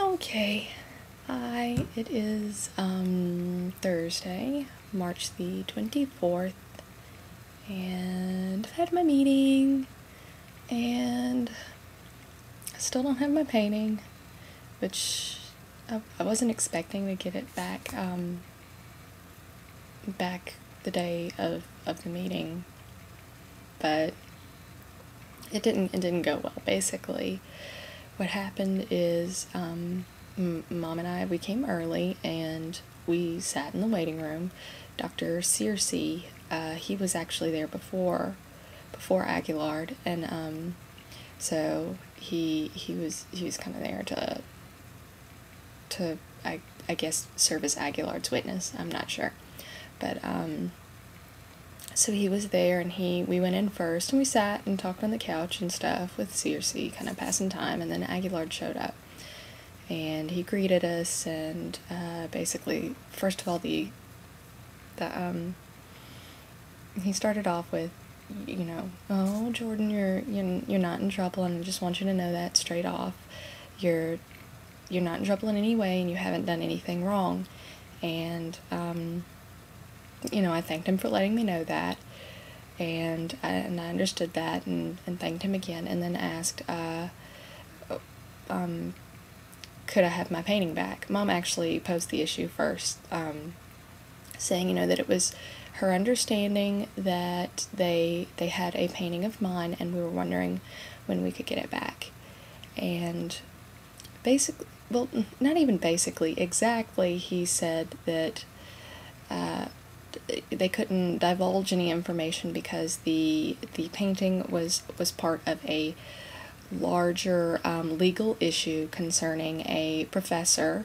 Okay, hi, it is Thursday, March the 24th, and I've had my meeting, and I still don't have my painting, which I wasn't expecting to get it back, back the day of the meeting, but it didn't go well. Basically, what happened is, Mom and I, we came early and we sat in the waiting room. Dr. Searcy, he was actually there before Aguillard, and so he was kind of there to I guess serve as Aguillard's witness. I'm not sure, but so he was there, and we went in first, and we sat and talked on the couch and stuff with Searcy, kind of passing time, and then Aguillard showed up, and he greeted us, and basically, first of all, he started off with, oh, Jordan, you're not in trouble, and I just want you to know that straight off. You're not in trouble in any way, and you haven't done anything wrong, and I thanked him for letting me know that, and I understood that, and thanked him again, and then asked, could I have my painting back? Mom actually posed the issue first, saying, that it was her understanding that they had a painting of mine, and we were wondering when we could get it back. And basically, well, not even basically, exactly, he said that they couldn't divulge any information because the painting was part of a larger legal issue concerning a professor,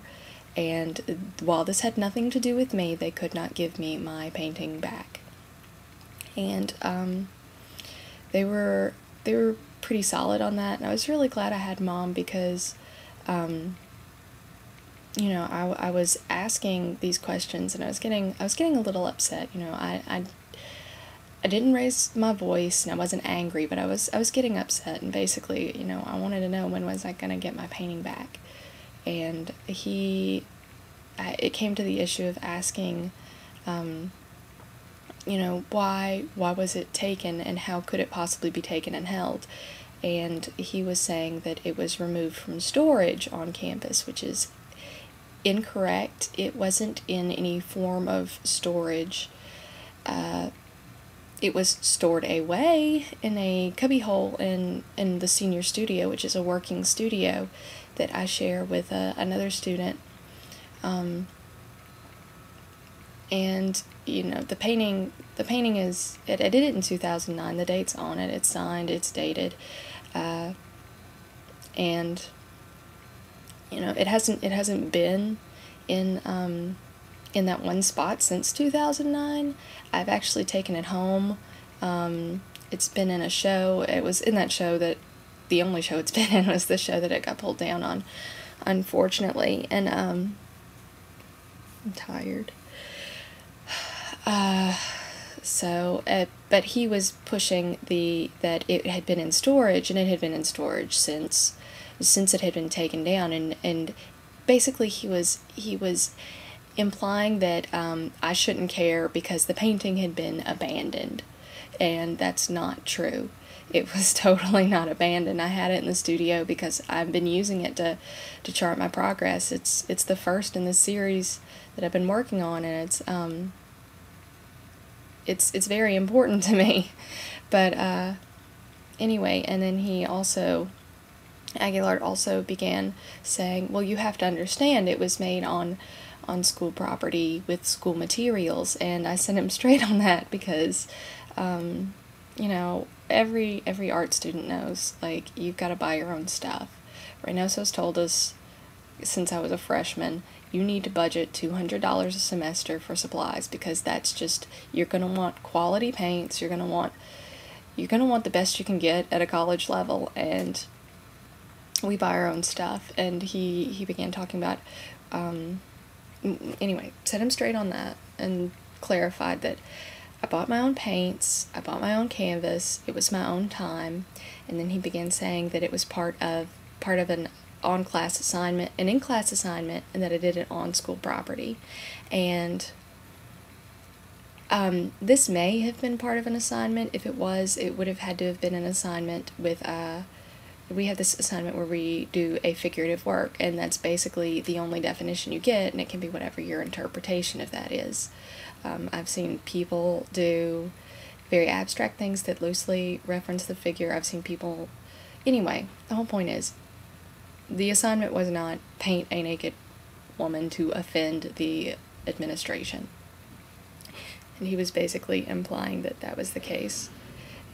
and while this had nothing to do with me, they could not give me my painting back. And they were pretty solid on that, and I was really glad I had Mom, because I was asking these questions, and I was getting a little upset. I didn't raise my voice, and I wasn't angry, but I was getting upset, and basically, I wanted to know, when was I gonna get my painting back? And it came to the issue of asking, why was it taken, and how could it possibly be taken and held? And he was saying that it was removed from storage on campus, which is incorrect. It wasn't in any form of storage. It was stored away in a cubbyhole in the senior studio, which is a working studio that I share with another student. And the painting is, I did it in 2009. The date's on it. It's signed. It's dated. And it hasn't been in that one spot since 2009. I've actually taken it home. It's been in a show. It was in that show that, the only show it's been in was the show that it got pulled down on, unfortunately. And I'm tired. But he was pushing that it had been in storage, and it had been in storage since it had been taken down, and basically he was implying that I shouldn't care because the painting had been abandoned, and that's not true. It was totally not abandoned. I had it in the studio because I've been using it to chart my progress. It's the first in the series that I've been working on, and it's very important to me. But anyway, and then Aguillard also began saying, well, you have to understand, it was made on school property with school materials, and I sent him straight on that, because every art student knows, like, you've got to buy your own stuff. Reynoso's told us since I was a freshman, you need to budget $200 a semester for supplies, because that's just, you're going to want quality paints, you're going to want the best you can get at a college level, and we buy our own stuff. And he began talking about, anyway, set him straight on that, and clarified that I bought my own paints, I bought my own canvas, it was my own time. And then he began saying that it was part of an on-class assignment, an in-class assignment, and that I did it on school property. And this may have been part of an assignment. If it was, it would have had to have been an assignment with, we have this assignment where we do a figurative work, and that's basically the only definition you get, and it can be whatever your interpretation of that is. I've seen people do very abstract things that loosely reference the figure. I've seen people... Anyway, the whole point is, the assignment was not paint a naked woman to offend the administration. And he was basically implying that that was the case.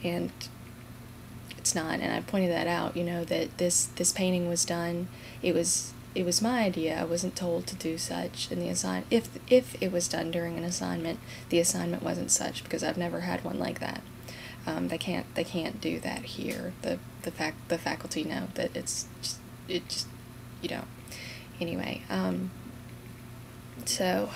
And it's not. And I pointed that out, you know, that this painting was done. It was my idea. I wasn't told to do such in the assignment. If it was done during an assignment, the assignment wasn't such, because I've never had one like that. They can't do that here. The faculty know that it just you know. Anyway, so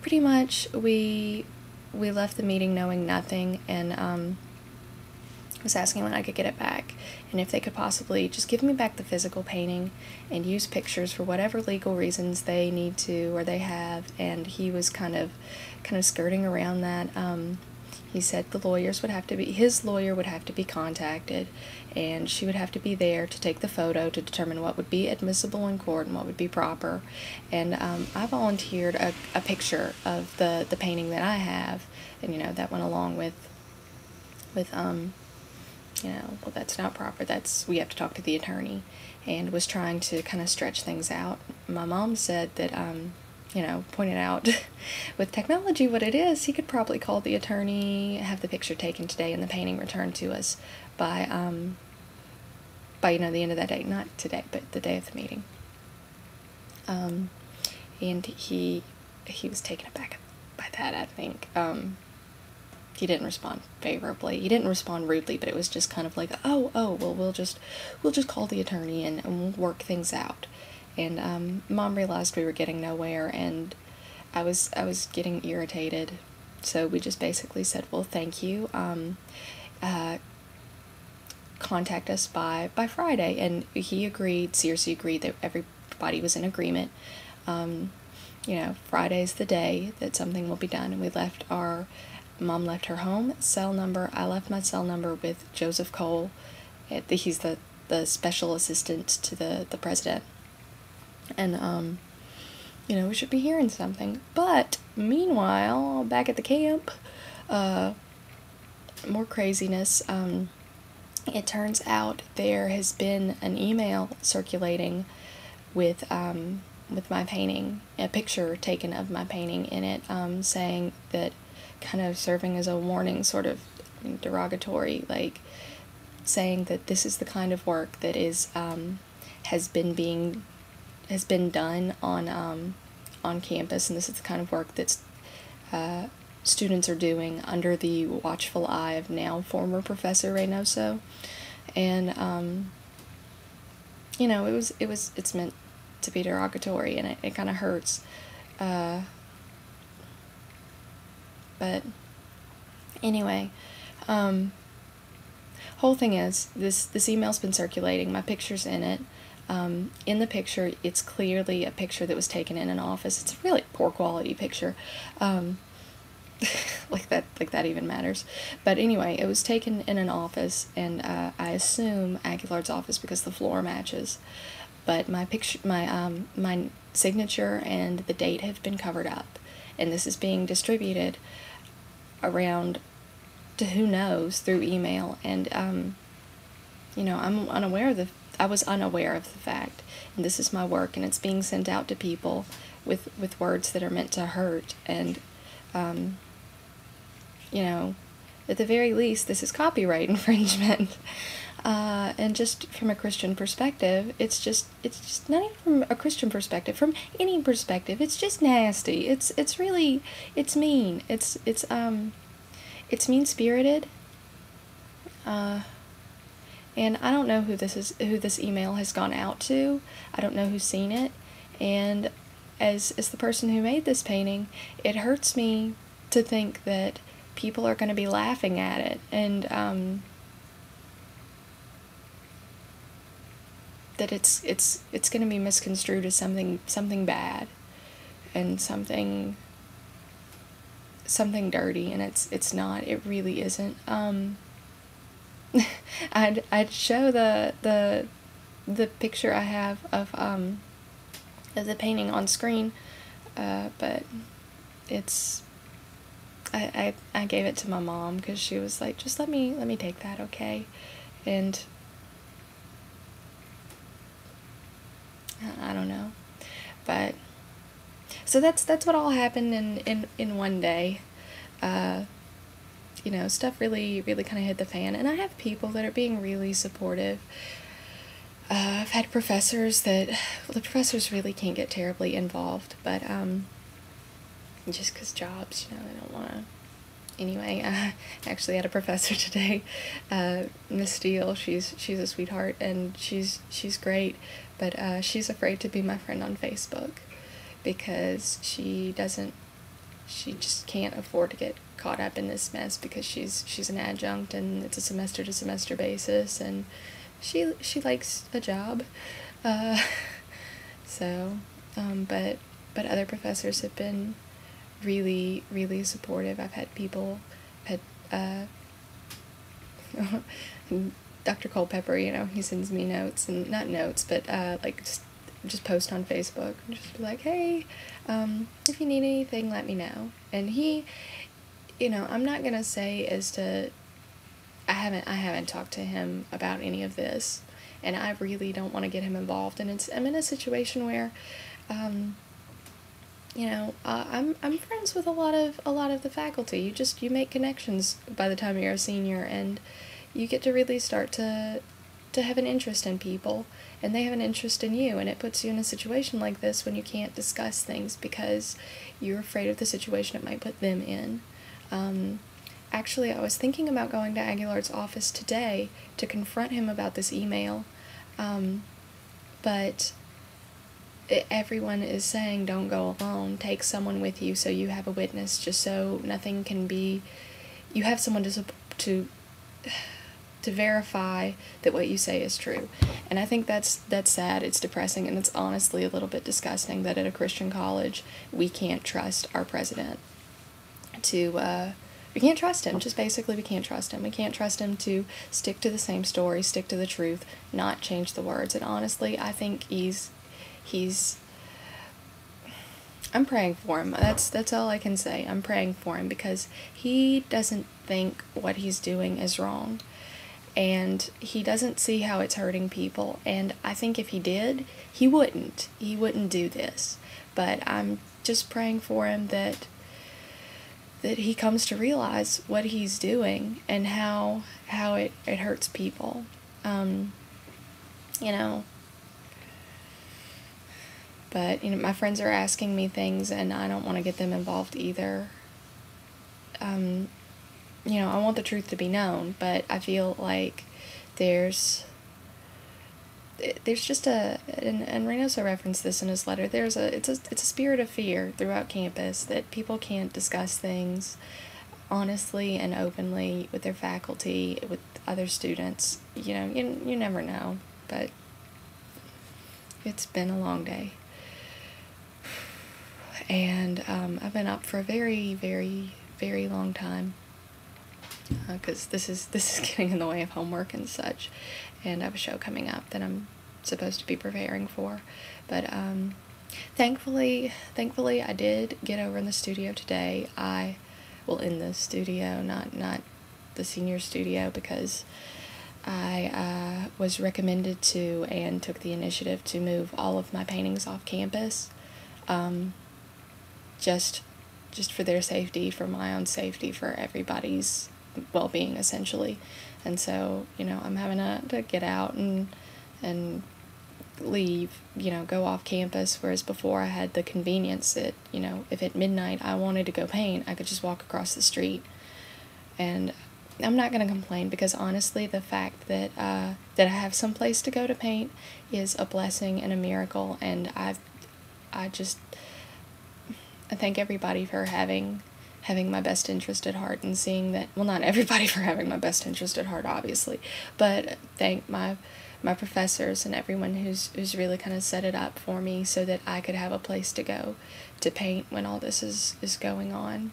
pretty much we left the meeting knowing nothing, and was asking when I could get it back, and if they could possibly just give me back the physical painting and use pictures for whatever legal reasons they need to or they have. And he was kind of skirting around that. He said his lawyer would have to be contacted, and she would have to be there to take the photo to determine what would be admissible in court and what would be proper. And I volunteered a picture of the painting that I have, and you know, that went along with you know, well, that's not proper, we have to talk to the attorney, and was trying to kind of stretch things out. My mom said that, you know, pointed out with technology what it is, he could probably call the attorney, have the picture taken today, and the painting returned to us by you know, the end of that day. Not today, but the day of the meeting. And he was taken aback by that, I think. He didn't respond favorably. He didn't respond rudely, but it was just kind of like, well, we'll just call the attorney and we'll work things out. And Mom realized we were getting nowhere, and I was getting irritated. So we just basically said, well, thank you. Contact us by Friday. And he agreed. Searcy agreed that everybody was in agreement. You know, Friday's the day that something will be done, and we left Mom left her home cell number. I left my cell number with Joseph Cole. He's the special assistant to the president. And, you know, we should be hearing something. But, meanwhile, back at the camp, more craziness. It turns out there has been an email circulating with my painting, a picture taken of my painting in it, saying that, kind of serving as a warning, sort of derogatory, like saying that this is the kind of work that has been done on campus, and this is the kind of work that students are doing under the watchful eye of now former Professor Reynoso. And you know, it's meant to be derogatory, and it kind of hurts. But anyway, whole thing is, this email's been circulating. My picture's in it. In the picture, it's clearly a picture that was taken in an office. It's a really poor quality picture. Like that even matters. But anyway, it was taken in an office, and I assume Aguillard's office, because the floor matches. But my picture, my signature and the date have been covered up, and this is being distributed around to who knows through email. And you know, I was unaware of the fact, and this is my work, and it's being sent out to people with words that are meant to hurt. And you know, at the very least, this is copyright infringement. And just from a Christian perspective, it's just not even from a Christian perspective, from any perspective, it's just nasty. It's really, it's mean. It's mean-spirited. And I don't know who this email has gone out to. I don't know who's seen it. And as the person who made this painting, it hurts me to think that people are going to be laughing at it. And that it's going to be misconstrued as something bad and something dirty, and it's not. It really isn't. I'd show the picture I have of the painting on screen, but it's I gave it to my mom because she was like, just let me take that, okay? And I don't know, but so that's what all happened in one day. You know, stuff really kind of hit the fan, and I have people that are being really supportive. I've had professors that, well, the professors really can't get terribly involved, but just because jobs, you know, they don't want to. Anyway, I actually had a professor today, Miss Steele. She's a sweetheart, and she's great, but she's afraid to be my friend on Facebook because she just can't afford to get caught up in this mess because she's an adjunct and it's a semester to semester basis, and she likes a job, so but other professors have been really supportive. I've had people, Dr. Culpepper, you know, he sends me notes, and not notes, but like just post on Facebook and just be like, hey, if you need anything, let me know. And he, you know, I'm not gonna say as to, I haven't talked to him about any of this, and I really don't want to get him involved. And I'm in a situation where, you know, I'm friends with a lot of the faculty. You make connections by the time you're a senior, and you get to really start to have an interest in people, and they have an interest in you, and it puts you in a situation like this when you can't discuss things because you're afraid of the situation it might put them in. Actually, I was thinking about going to Aguillard's office today to confront him about this email, but everyone is saying don't go alone, take someone with you so you have a witness, just so nothing can be, you have someone to verify that what you say is true. And I think that's sad, it's depressing, and it's honestly a little bit disgusting that at a Christian college we can't trust our president we can't trust him, just basically we can't trust him. We can't trust him to stick to the same story, stick to the truth, not change the words. And honestly, I think I'm praying for him. That's all I can say. I'm praying for him because he doesn't think what he's doing is wrong, and he doesn't see how it's hurting people. And I think if he did, he wouldn't do this. But I'm just praying for him that he comes to realize what he's doing and how it hurts people. You know, but, you know, my friends are asking me things, and I don't want to get them involved either. You know, I want the truth to be known, but I feel like there's just and Reynoso referenced this in his letter, it's a spirit of fear throughout campus that people can't discuss things honestly and openly with their faculty, with other students. You know, you never know, but it's been a long day. And I've been up for a very long time, because this is getting in the way of homework and such, and I have a show coming up that I'm supposed to be preparing for. But thankfully I did get over in the studio today. In the studio, not the senior studio, because I was recommended to and took the initiative to move all of my paintings off campus, just for their safety, for my own safety, for everybody's well-being, essentially. And so, you know, I'm having to get out and leave, you know, go off campus, whereas before I had the convenience that, you know, if at midnight I wanted to go paint, I could just walk across the street. And I'm not going to complain, because honestly, the fact that I have some place to go to paint is a blessing and a miracle, and I thank everybody for having my best interest at heart, and seeing that, well, not everybody for having my best interest at heart, obviously, but thank my my professors and everyone who's really kind of set it up for me so that I could have a place to go to paint when all this is going on.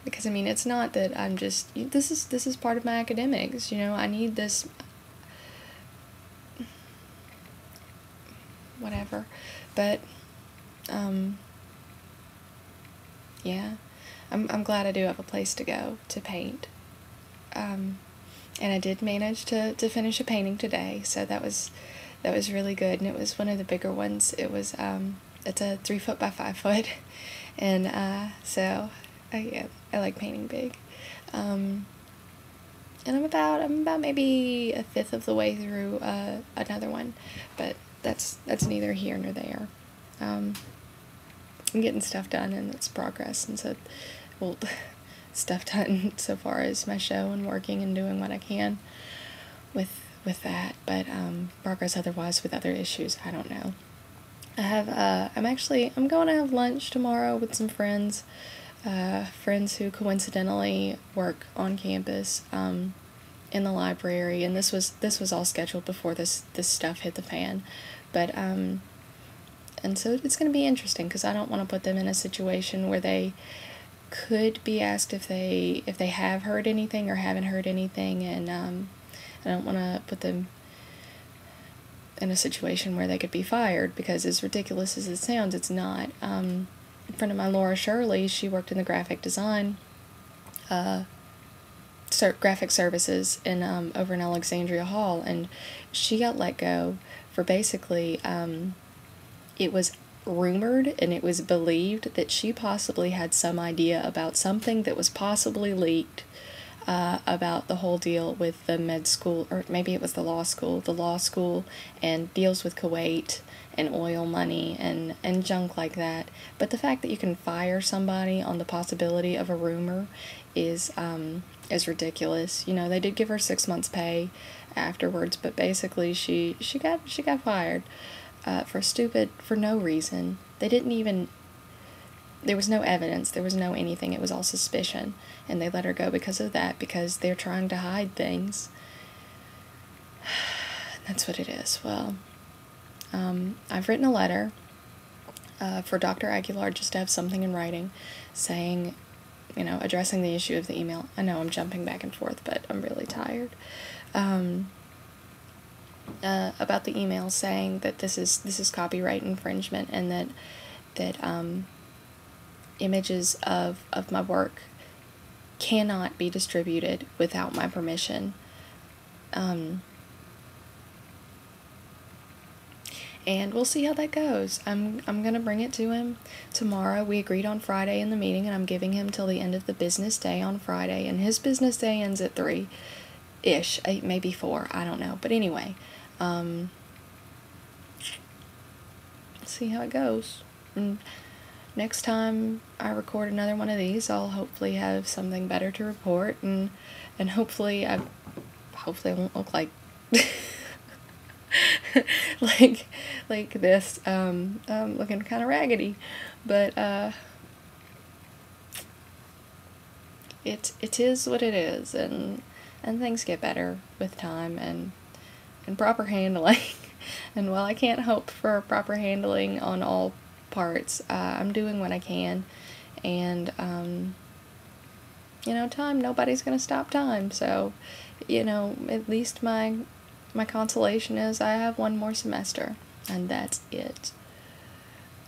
Because I mean, it's not that I'm just, this is part of my academics, you know, I need this, whatever, but, yeah, I'm glad I do have a place to go to paint, and I did manage to finish a painting today, so that was really good, and it was one of the bigger ones. It was, it's a 3 foot by 5 foot, and, so, yeah, I like painting big, and I'm about maybe a fifth of the way through, another one, but that's neither here nor there. I'm getting stuff done, and it's progress, and so, well, stuff done so far as my show and working and doing what I can with that, but, progress otherwise with other issues, I don't know. I have, I'm going to have lunch tomorrow with some friends, friends who coincidentally work on campus, in the library, and this was all scheduled before this stuff hit the fan, but, and so it's going to be interesting, because I don't want to put them in a situation where they could be asked if they have heard anything or haven't heard anything, and, I don't want to put them in a situation where they could be fired, because as ridiculous as it sounds, it's not. A friend of mine, Laura Shirley, she worked in the graphic design, graphic services in, over in Alexandria Hall, and she got let go for basically, it was rumored and it was believed that she possibly had some idea about something that was possibly leaked, about the whole deal with the med school, or maybe it was the law school, and deals with Kuwait and oil money and junk like that. But the fact that you can fire somebody on the possibility of a rumor is ridiculous. You know, they did give her 6 months pay afterwards, but basically she got fired, for no reason. They didn't even, there was no evidence, there was no anything, it was all suspicion, and they let her go because of that, because they're trying to hide things. That's what it is. Well, I've written a letter, for Dr. Aguillard, just to have something in writing, saying, you know, addressing the issue of the email. I know I'm jumping back and forth, but I'm really tired. About the email, saying that this is copyright infringement, and that images of my work cannot be distributed without my permission. And we'll see how that goes. I'm gonna bring it to him tomorrow. We agreed on Friday in the meeting, and I'm giving him till the end of the business day on Friday, and his business day ends at 3-ish, maybe 4, I don't know. But anyway, see how it goes. And next time I record another one of these, I'll hopefully have something better to report, and hopefully I won't look like like this, looking kind of raggedy, but it is what it is, and things get better with time and proper handling. And while I can't hope for proper handling on all parts, I'm doing what I can, and you know, nobody's gonna stop time, so, you know, at least my consolation is I have one more semester, and that's it.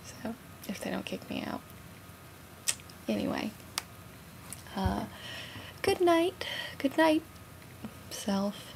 So, if they don't kick me out. Anyway, good night, self.